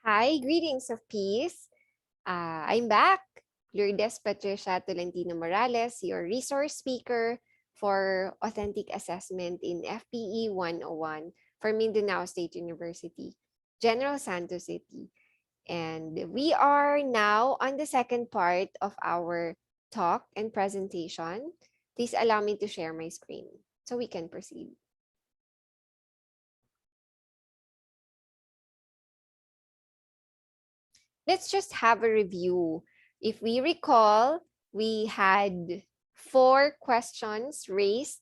Hi, greetings of peace. I'm back. Lourdes Patricia Tolentino Morales, your resource speaker for authentic assessment in FPE 101 for Mindanao State University, General Santos City. And we are now on the second part of our talk and presentation. Please allow me to share my screen so we can proceed. Let's just have a review. If we recall, we had 4 questions raised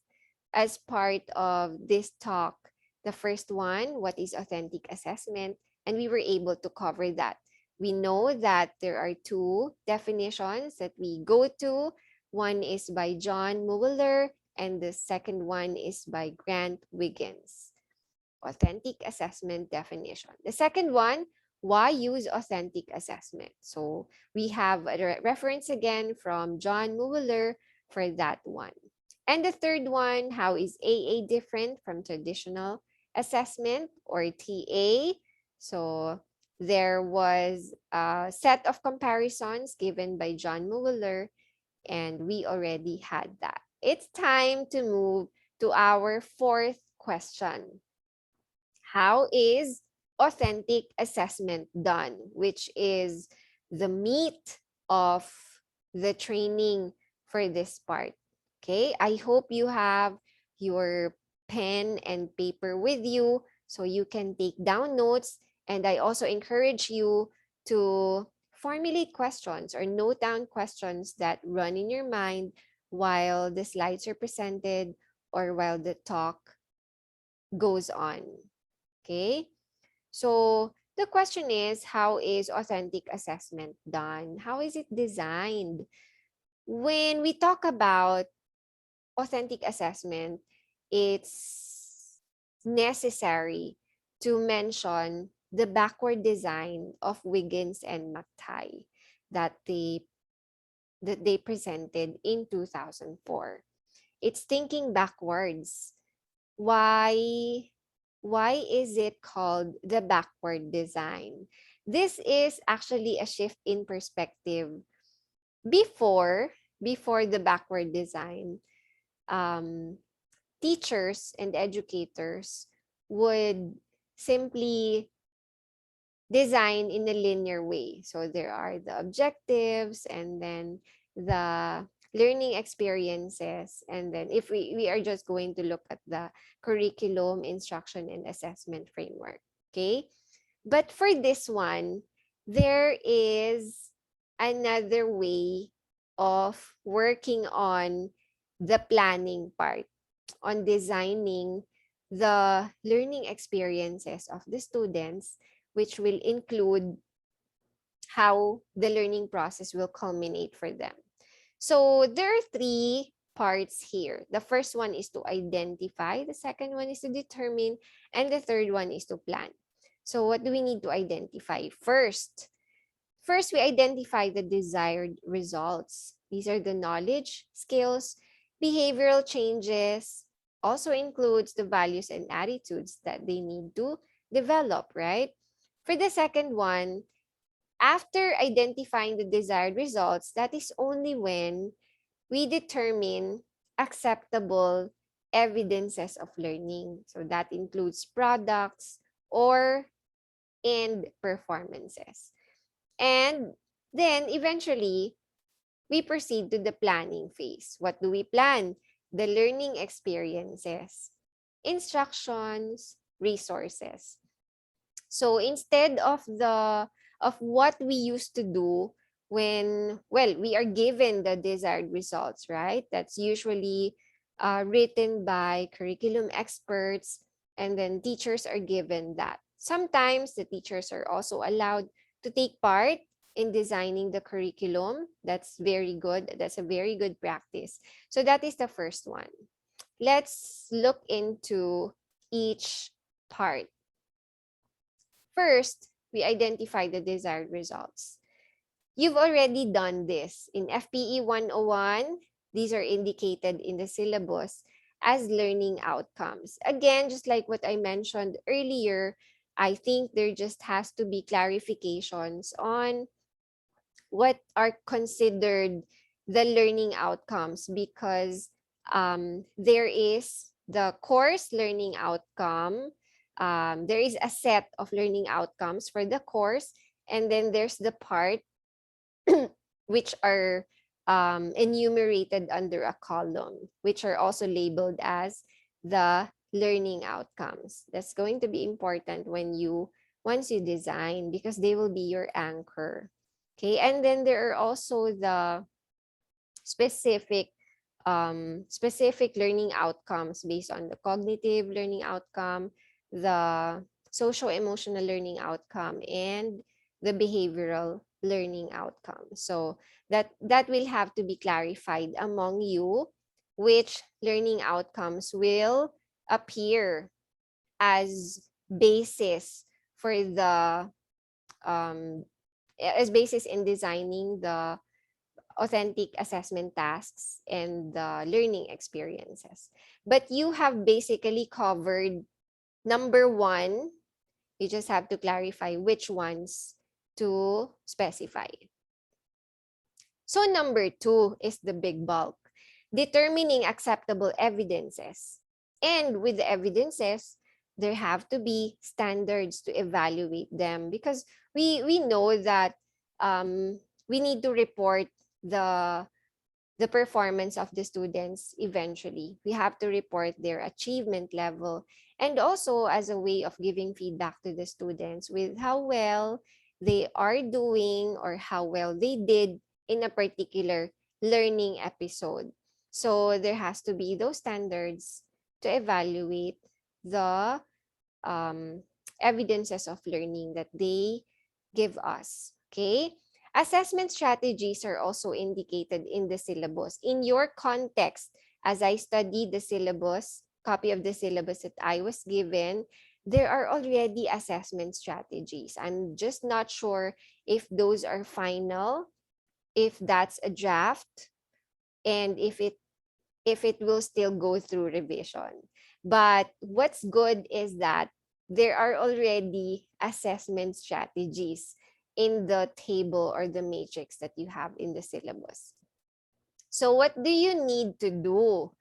as part of this talk. The first one, what is authentic assessment? And we were able to cover that. We know that there are 2 definitions that we go to. One is by John Mueller, and the second one is by Grant Wiggins. Authentic assessment definition. The second one, why use authentic assessment? So we have a reference again from John Mueller for that one. And the third one, how is AA different from traditional assessment or TA? So there was a set of comparisons given by John Mueller, and we already had that. It's time to move to our fourth question. How is authentic assessment done, which is the meat of the training for this part? Okay, I hope you have your pen and paper with you so you can take down notes. And I also encourage you to formulate questions or note down questions that run in your mind while the slides are presented or while the talk goes on. Okay, so the question is, how is authentic assessment done? How is it designed? When we talk about authentic assessment, it's necessary to mention the backward design of Wiggins and McTighe that they presented in 2004. It's thinking backwards. Why why is it called the backward design? This is actually a shift in perspective. Before the backward design, um, teachers and educators would simply design in a linear way. So there are the objectives and then the learning experiences. And then if we are just going to look at the curriculum, instruction, and assessment framework. Okay. But for this one, there is another way of working on the planning part, on designing the learning experiences of the students, which will include how the learning process will culminate for them. So there are 3 parts here. The first one is to identify, the second one is to determine, and the third one is to plan. So what do we need to identify first? First, we identify the desired results. These are the knowledge, skills, behavioral changes, also includes the values and attitudes that they need to develop, right? For the second one, after identifying the desired results, that is only when we determine acceptable evidences of learning. So that includes products or and performances. And then eventually, we proceed to the planning phase. What do we plan? The learning experiences, instructions, resources. So instead of what we used to do when, well, we are given the desired results, right? That's usually written by curriculum experts, and then teachers are given that. Sometimes the teachers are also allowed to take part in designing the curriculum. That's very good. That's a very good practice. So that is the first one. Let's look into each part. First, we identify the desired results. You've already done this. In FPE 101, these are indicated in the syllabus as learning outcomes. Again, just like what I mentioned earlier, I think there just has to be clarifications on what are considered the learning outcomes, because there is the course learning outcome, there is a set of learning outcomes for the course, and then there's the part which are enumerated under a column, which are also labeled as the learning outcomes. That's going to be important when you once you design, because they will be your anchor. Okay, and then there are also the specific specific learning outcomes based on the cognitive learning outcome, the social emotional learning outcome, and the behavioral learning outcome. So that will have to be clarified among you, which learning outcomes will appear as basis for the um, as basis in designing the authentic assessment tasks and the learning experiences. But you have basically covered number one. You just have to clarify which ones to specify. So number two is the big bulk, determining acceptable evidences. And with the evidences, there have to be standards to evaluate them, because we know that we need to report the the performance of the students eventually. We have to report their achievement level, and also as a way of giving feedback to the students with how well they are doing or how well they did in a particular learning episode. So there has to be those standards to evaluate the um, evidences of learning that they give us. Okay. Assessment strategies are also indicated in the syllabus. In your context, as I studied the syllabus, copy of the syllabus that I was given, there are already assessment strategies. I'm just not sure if those are final, if that's a draft, and if it will still go through revision. But what's good is that there are already assessment strategies in the table or the matrix that you have in the syllabus. So what do you need to do?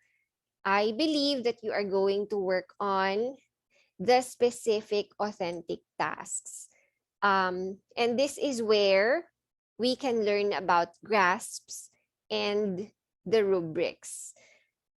I believe that you are going to work on the specific authentic tasks. And this is where we can learn about grasps and the rubrics.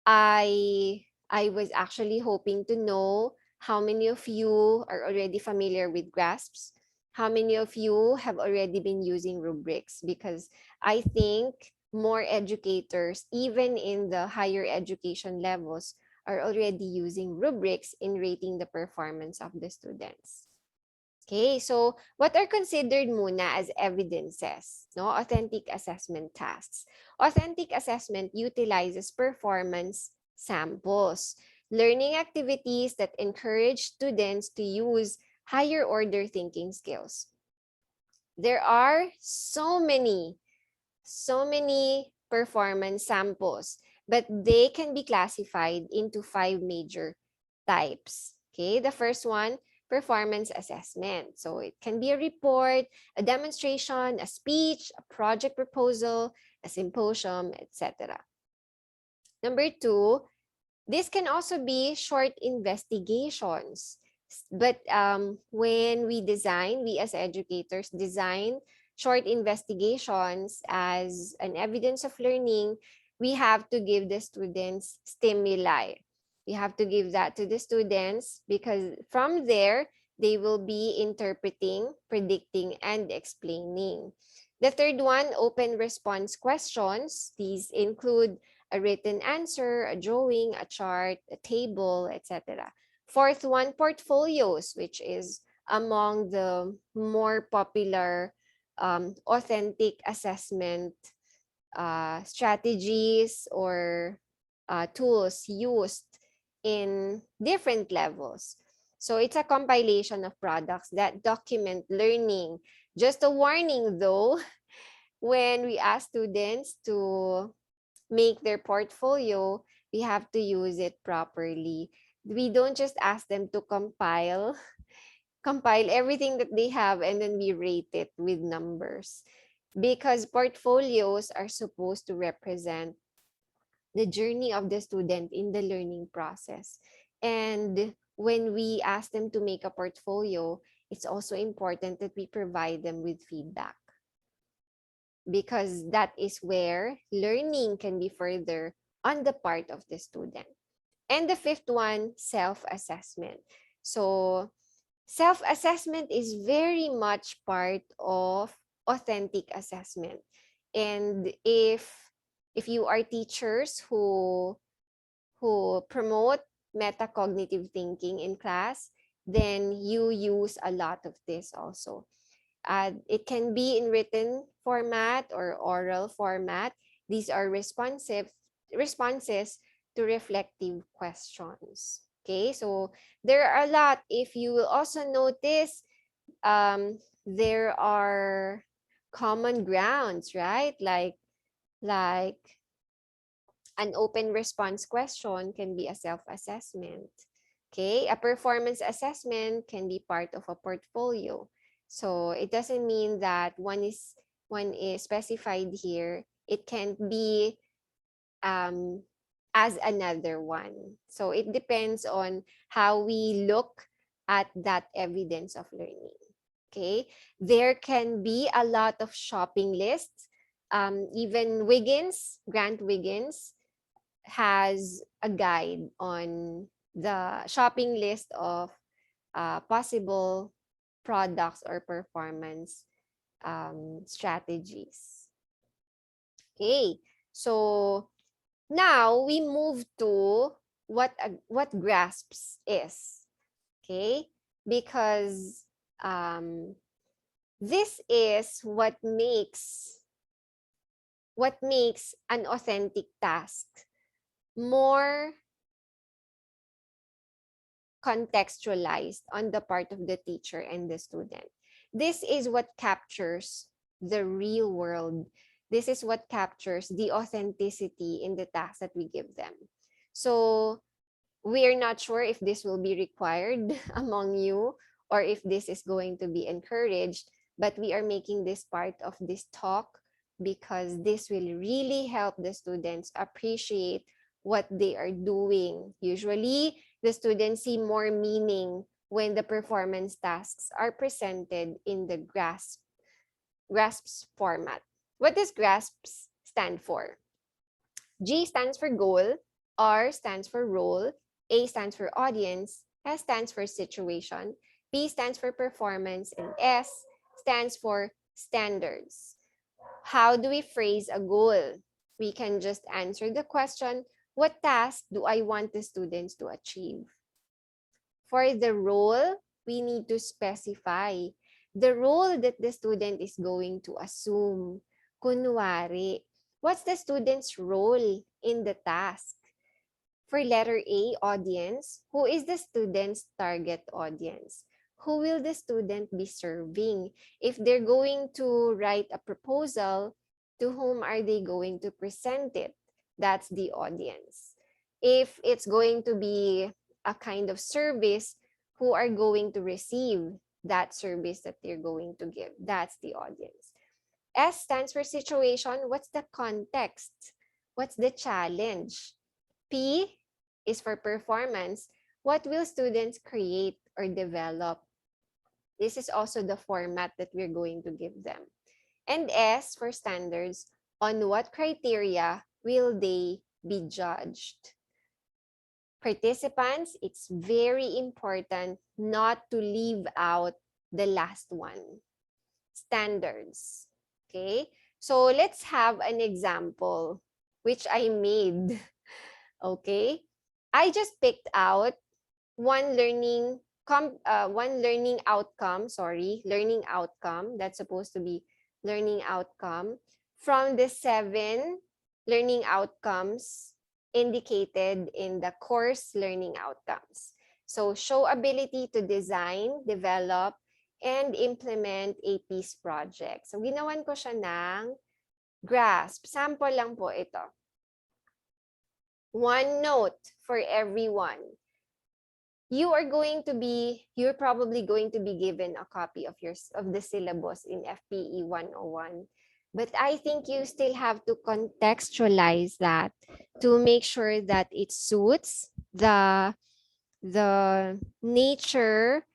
I was actually hoping to know how many of you are already familiar with grasps. How many of you have already been using rubrics? Because I think more educators, even in the higher education levels, are already using rubrics in rating the performance of the students. Okay, so what are considered muna as evidences? No, authentic assessment tasks. Authentic assessment utilizes performance samples, learning activities that encourage students to use higher order thinking skills. There are so many performance samples, but they can be classified into 5 major types. Okay, the first one, performance assessment. So it can be a report, a demonstration, a speech, a project proposal, a symposium, etc. Number two, this can also be short investigations. But when we as educators design short investigations as an evidence of learning, we have to give the students stimuli. We have to give that to the students, because from there, they will be interpreting, predicting, and explaining. The third one, open response questions. These include a written answer, a drawing, a chart, a table, etc. Fourth one, portfolios, which is among the more popular authentic assessment strategies or tools used in different levels. So it's a compilation of products that document learning. Just a warning though, when we ask students to make their portfolio, we have to use it properly. We don't just ask them to compile compile everything that they have, and then we rate it with numbers. Because portfolios are supposed to represent the journey of the student in the learning process. And when we ask them to make a portfolio, it's also important that we provide them with feedback, because that is where learning can be further on the part of the student. And the fifth one, self-assessment. So self-assessment is very much part of authentic assessment. And if you are teachers who promote metacognitive thinking in class, then you use a lot of this also. It can be in written format or oral format. These are responses to reflective questions. Okay, so there are a lot. If you will also notice, there are common grounds, right? Like an open response question can be a self-assessment. Okay, a performance assessment can be part of a portfolio. So it doesn't mean that one is specified here. It can be um, as another one. So it depends on how we look at that evidence of learning. Okay, there can be a lot of shopping lists. Even Grant Wiggins, has a guide on the shopping list of possible products or performance strategies. Okay, so now we move to what grasps is. Okay, because this is what makes an authentic task more contextualized on the part of the teacher and the student. This is what captures the real world. This is what captures the authenticity in the task that we give them. So we are not sure if this will be required among you or if this is going to be encouraged, but we are making this part of this talk because this will really help the students appreciate what they are doing. Usually, the students see more meaning when the performance tasks are presented in the grasps format. What does grasps stand for? G stands for goal, R stands for role, A stands for audience, S stands for situation, P stands for performance, and S stands for standards. How do we phrase a goal? We can just answer the question, what task do I want the students to achieve? For the role, we need to specify the role that the student is going to assume. Kunwari, what's the student's role in the task? For letter A, audience, who is the student's target audience? Who will the student be serving? If they're going to write a proposal, to whom are they going to present it? That's the audience. If it's going to be a kind of service, who are going to receive that service that they're going to give? That's the audience. S stands for situation. What's the context? What's the challenge? P is for performance. What will students create or develop? This is also the format that we're going to give them. And S for standards. On what criteria will they be judged? Participants, it's very important not to leave out the last one. Standards. Okay? So let's have an example which I made. Okay? I just picked out learning outcome that's supposed to be learning outcome from the 7 learning outcomes indicated in the course learning outcomes. So show ability to design, develop, and implement a peace project. So ginawan ko siya ng grasp. Sample lang po ito. One note for everyone. you're probably going to be given a copy of of the syllabus in FPE 101. But I think you still have to contextualize that to make sure that it suits the nature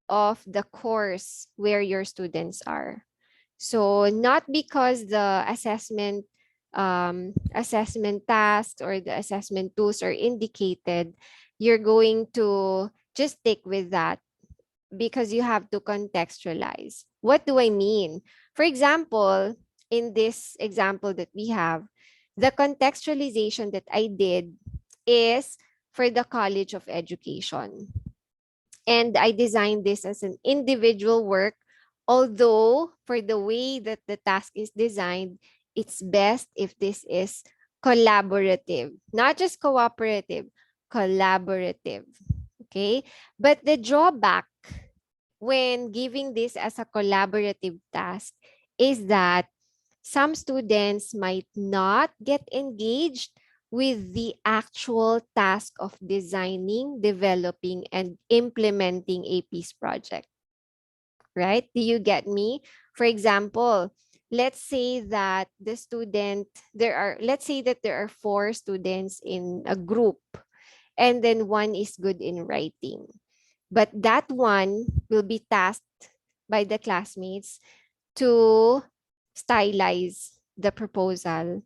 of the course where your students are. So not because the assessment tasks or the assessment tools are indicated, you're going to just stick with that, because you have to contextualize. What do I mean? For example, in this example that we have, the contextualization that I did is for the College of Education. And I designed this as an individual work, although for the way that the task is designed, it's best if this is collaborative, not just cooperative, collaborative. Okay. But the drawback when giving this as a collaborative task is that some students might not get engaged with the actual task of designing, developing, and implementing a peace project, right? Do you get me? For example, let's say that let's say that there are 4 students in a group, and then one is good in writing. But that one will be tasked by the classmates to stylize the proposal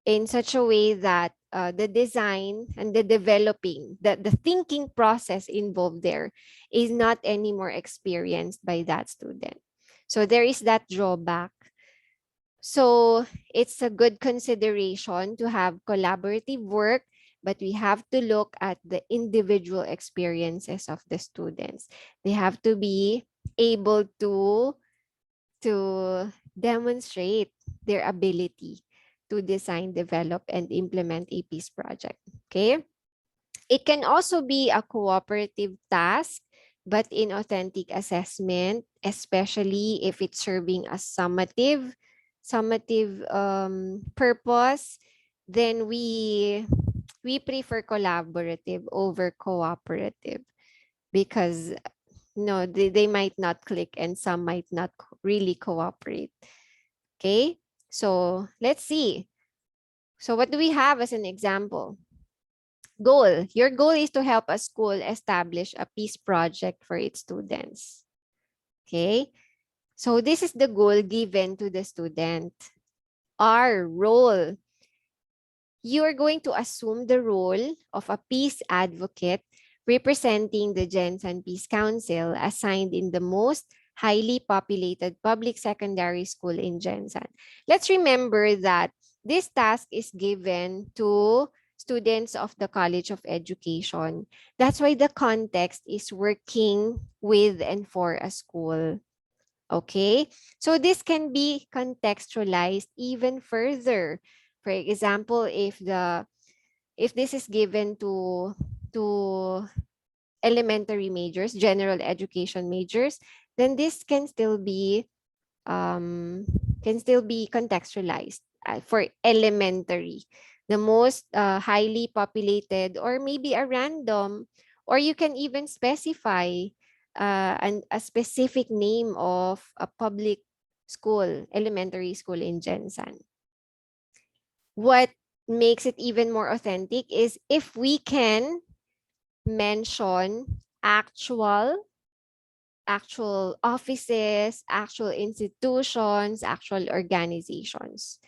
in such a way that the design and the developing, the thinking process involved there is not any more experienced by that student. So there is that drawback. So it's a good consideration to have collaborative work, but we have to look at the individual experiences of the students. They have to be able to demonstrate their ability to design, develop, and implement a peace project. Okay. It can also be a cooperative task, but in authentic assessment, especially if it's serving a summative purpose, then we prefer collaborative over cooperative, because no, they might not click and some might not really cooperate. Okay, so let's see. So what do we have as an example? Goal. Your goal is to help a school establish a peace project for its students. Okay, so this is the goal given to the student. Our role. You are going to assume the role of a peace advocate representing the Gensan Peace Council assigned in the most highly populated public secondary school in Gensan. Let's remember that this task is given to students of the College of Education. That's why the context is working with and for a school. Okay, so this can be contextualized even further. For example, if this is given to elementary majors, general education majors, then this can still be contextualized for elementary, the most highly populated, or maybe a random, or you can even specify a specific name of a public school, elementary school in Gensan. What makes it even more authentic is if we can mention actual offices, actual institutions, actual organizations,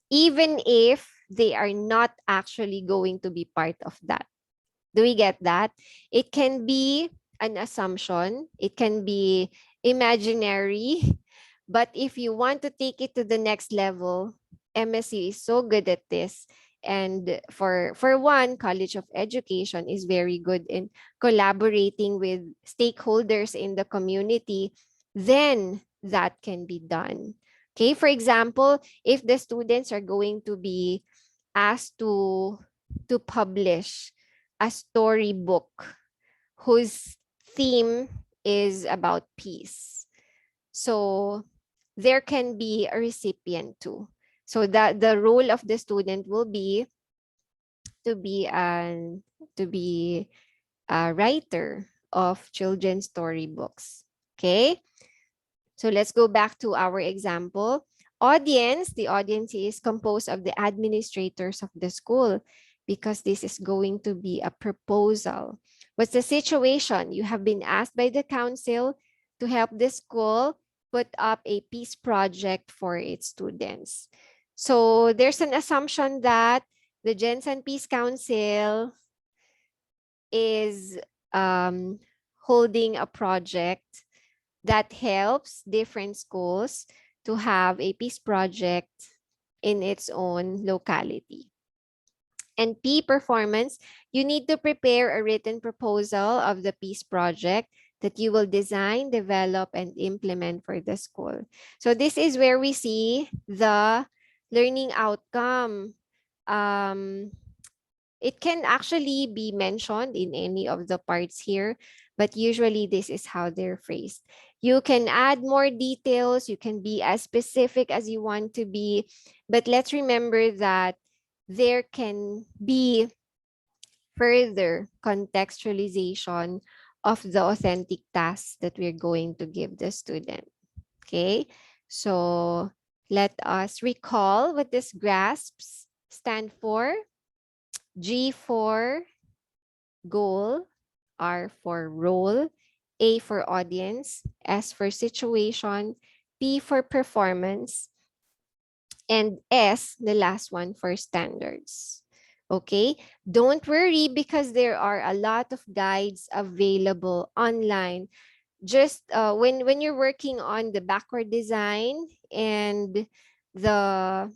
even if they are not actually going to be part of that. Do we get that? It can be an assumption, it can be imaginary, but if you want to take it to the next level, MSU is so good at this. And for one, College of Education is very good in collaborating with stakeholders in the community, then that can be done. Okay, for example, if the students are going to be asked to publish a storybook whose theme is about peace. So there can be a recipient too. So that the role of the student will be to be writer of children's storybooks. Okay, so let's go back to our example. Audience, the audience is composed of the administrators of the school because this is going to be a proposal. What's the situation? You have been asked by the council to help the school put up a peace project for its students. So there's an assumption that the Jensen Peace Council is holding a project that helps different schools to have a peace project in its own locality. And P, performance, you need to prepare a written proposal of the peace project that you will design, develop, and implement for the school. So this is where we see the learning outcome. Um, it can actually be mentioned in any of the parts here, but usually this is how they're phrased. You can add more details, you can be as specific as you want to be, but let's remember that there can be further contextualization of the authentic task that we're going to give the student. Okay, so let us recall what this GRASPs stand for. G for goal, R for role, A for audience, S for situation, P for performance, and S, the last one, for standards. Okay, don't worry because there are a lot of guides available online. Just when you're working on the backward design and the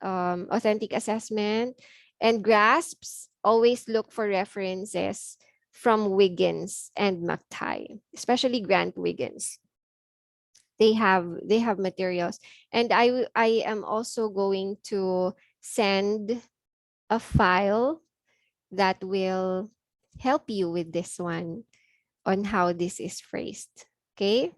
authentic assessment and grasps, always look for references from Wiggins and McTighe, especially Grant Wiggins. They have materials, and I am also going to send a file that will help you with this one on how this is phrased. Okay.